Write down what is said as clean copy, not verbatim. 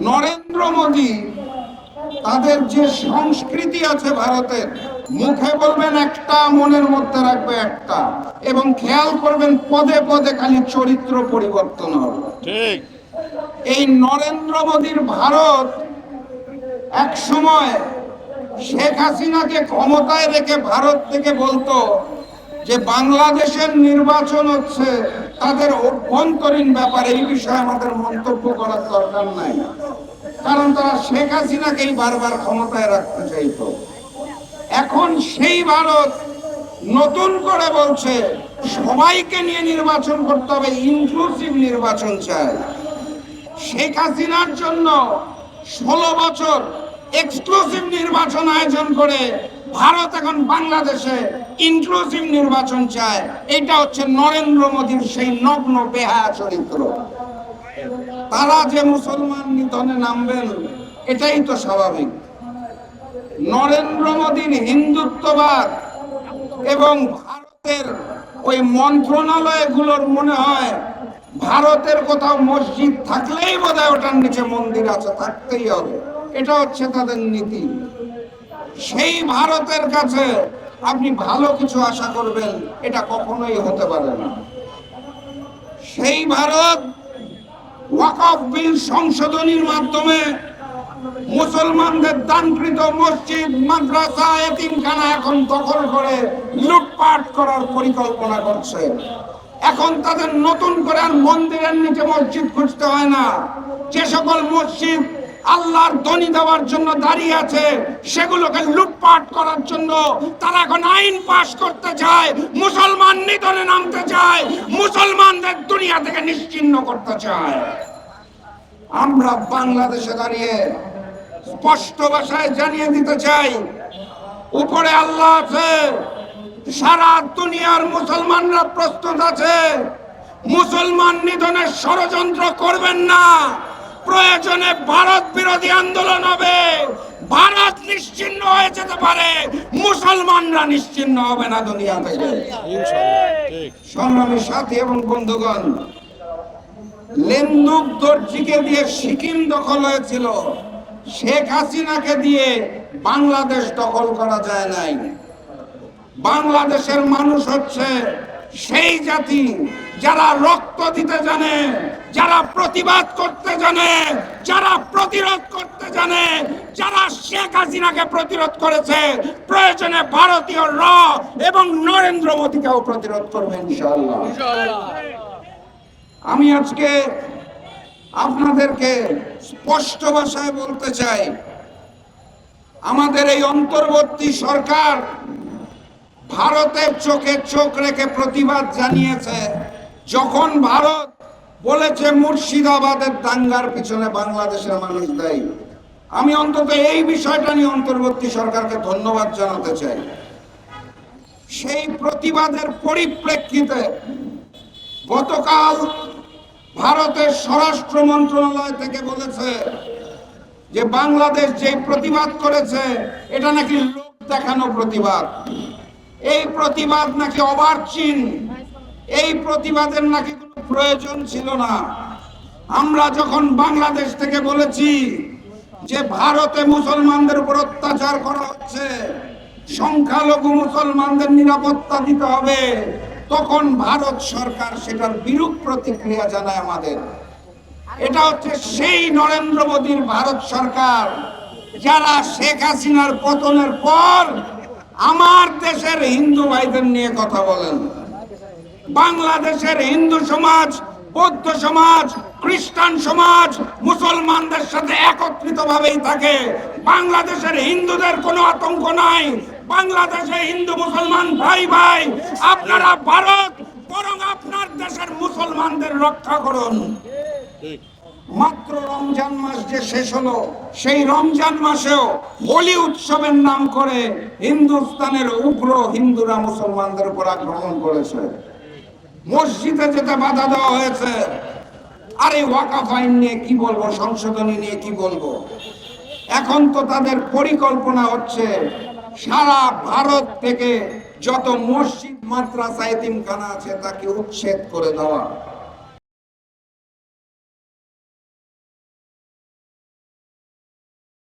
নরেন্দ্র মোদী তাদের যে সংস্কৃতি আছে ভারতের, মুখে বলবেন একটা, মনের মধ্যে রাখবে একটা, এবং খেয়াল করবেন পদে পদে খালি চরিত্র পরিবর্তন হবে। ঠিক এই নরেন্দ্র মোদীর ভারত এক সময় শেখ হাসিনাকে ক্ষমতায় রেখে ভারত থেকে বলতো যে বাংলাদেশের নির্বাচন হচ্ছে তাদের অভ্যন্তরীণ ব্যাপার, এই বিষয়ে আমাদের মন্তব্য করার দরকার নাই, কারণ তারা শেখ হাসিনাকেই বারবার ক্ষমতায় রাখতে চাইতো। এখন সেই ভারত নতুন করে বলছে সবাইকে নিয়ে নির্বাচন করতে হবে, ইনক্লুসিভ নির্বাচন চায়। শেখ হাসিনার জন্য 16 বছর এক্সক্লুসিভ নির্বাচন আয়োজন করে ভারত এখন বাংলাদেশে ইনক্লুসিভ নির্বাচন চায়। এটা হচ্ছে নরেন্দ্র মোদীর সেই নগ্ন বেহায়া চরিত্র। তারা যে মুসলমান নিধনে নামবেন এটাই তো স্বাভাবিক। নরেন্দ্র মোদীর হিন্দুত্ববাদ এবং ভারতের ওই মন্ত্রণালয়গুলোর মনে হয় ভারতের কোথাও মসজিদ থাকলেই বোধহয় ওটার নিচে মন্দির আছে, থাকতেই হবে, এটা হচ্ছে তাদের নীতি। সেই ভারতের কাছে আপনি ভালো কিছু আশা করবেন এটা কখনোই হতে পারে না। সেই ভারত ওয়াকফ বিল সংশোধনীর মাধ্যমে মুসলমানদের দানকৃত মসজিদ, মাদ্রাসা, এতিমখানা এখন দখল করে লুটপাট করার পরিকল্পনা করছে। এখন তাদের নতুন করে আর মন্দিরের নিচে মসজিদ খুঁজতে হয় না। যে সকল মসজিদ আল্লাহর ধ্বনি দেওয়ার জন্য দাঁড়িয়ে আছে সেগুলোকে লুটপাট করার জন্য তারা এখন আইন পাশ করতে চায়, মুসলমান নিধনে নামতে চায়, মুসলমানদের দুনিয়া থেকে নিশ্চিহ্ন করতে চায়। আমরা বাংলাদেশে দাঁড়িয়ে স্পষ্ট ভাষায় জানিয়ে দিতে চাই, উপরে আল্লাহ আছে, সারা দুনিয়ার মুসলমানরা প্রস্তুত আছে। মুসলমান নিধনের ষড়যন্ত্র করবেন না। প্রয়োজনে ভারত বিরোধী আন্দোলন হবে, ভারত নিশ্চিহ্ন হয়ে যেতে পারে, মুসলমানরা নিশ্চিহ্ন হবে না দুনিয়া থেকে। সংগ্রামী সাথী এবং বন্ধুগণ, লেন্দুক দর্জিকে দিয়ে সিকিম দখল হয়েছিল, শেখ হাসিনাকে দিয়ে বাংলাদেশ দখল করা যায় নাই। বাংলাদেশের মানুষ হচ্ছে সেই জাতি যারা রক্ত দিতে জানে, যারা প্রতিবাদ করতে জানে, যারা প্রতিরোধ করতে জানে, যারা শেখ হাসিনাকে প্রতিরোধ করেছে, প্রয়োজনে ভারতীয় র এবং নরেন্দ্র মোদীকেও প্রতিরোধ করবে ইনশাআল্লাহ। আমি আজকে আপনাদেরকে স্পষ্ট ভাষায় বলতে চাই, আমাদের এই অন্তর্বর্তী সরকার ভারতের চোখে চোখ রেখে প্রতিবাদ জানিয়েছে। যখন ভারত বলেছে মুর্শিদাবাদের দাঙ্গার পিছনে বাংলাদেশের মানুষ দায়ী, আমি অন্তত এই বিষয়টা নিয়ে অন্তর্বর্তী সরকারকে ধন্যবাদ জানাতে চাই। সেই প্রতিবাদের পরিপ্রেক্ষিতে গতকাল ভারতের স্বরাষ্ট্র মন্ত্রণালয় থেকে বলেছে যে বাংলাদেশ যে প্রতিবাদ করেছে এটা নাকি লোক দেখানো প্রতিবাদ, এই প্রতিবাদ নাকি অবার্চিন, এই প্রতিবাদের নাকি কোনো প্রয়োজন ছিল না। আমরা যখন বাংলাদেশ থেকে বলেছি যে ভারতে মুসলমানদের উপর অত্যাচার করা হচ্ছে, সংখ্যালঘু মুসলমানদের নিরাপত্তা দিতে হবে, তখন ভারত সরকার সেটার বিরূপ প্রতিক্রিয়া জানায় আমাদের। এটা হচ্ছে সেই নরেন্দ্র মোদীর ভারত সরকার যারা শেখ হাসিনার পতনের পর আমার দেশের হিন্দু ভাইদের নিয়ে কথা বলেন। বাংলাদেশের হিন্দু সমাজ, বৌদ্ধ সমাজ, খ্রিস্টান সমাজ মুসলমানদের সাথে একত্রিত ভাবেই থাকে। বাংলাদেশের হিন্দুদের কোনো আতঙ্ক নাই, বাংলাদেশে হিন্দু মুসলমান ভাই ভাই। আপনারা ভারত বরং আপনার দেশের মুসলমানদের রক্ষা করুন। মাত্র রমজান মাস যে শেষ হলো, সেই রমজান মাসেও হোলি উৎসবের নাম করে হিন্দুস্তানের উগ্র হিন্দুরা মুসলমানদের উপর আক্রমণ করেছে, মসজিদে যেতে বাধা দেওয়া হয়েছে। আরে ওয়াকফ আইন নিয়ে কি বলবো, সংশোধনী নিয়ে কি বলবো। এখন তো তাদের পরিকল্পনা হচ্ছে সারা ভারত থেকে যত মসজিদ, মাদ্রাসা, এতিমখানা আছে তাকে উচ্ছেদ করে দেওয়া।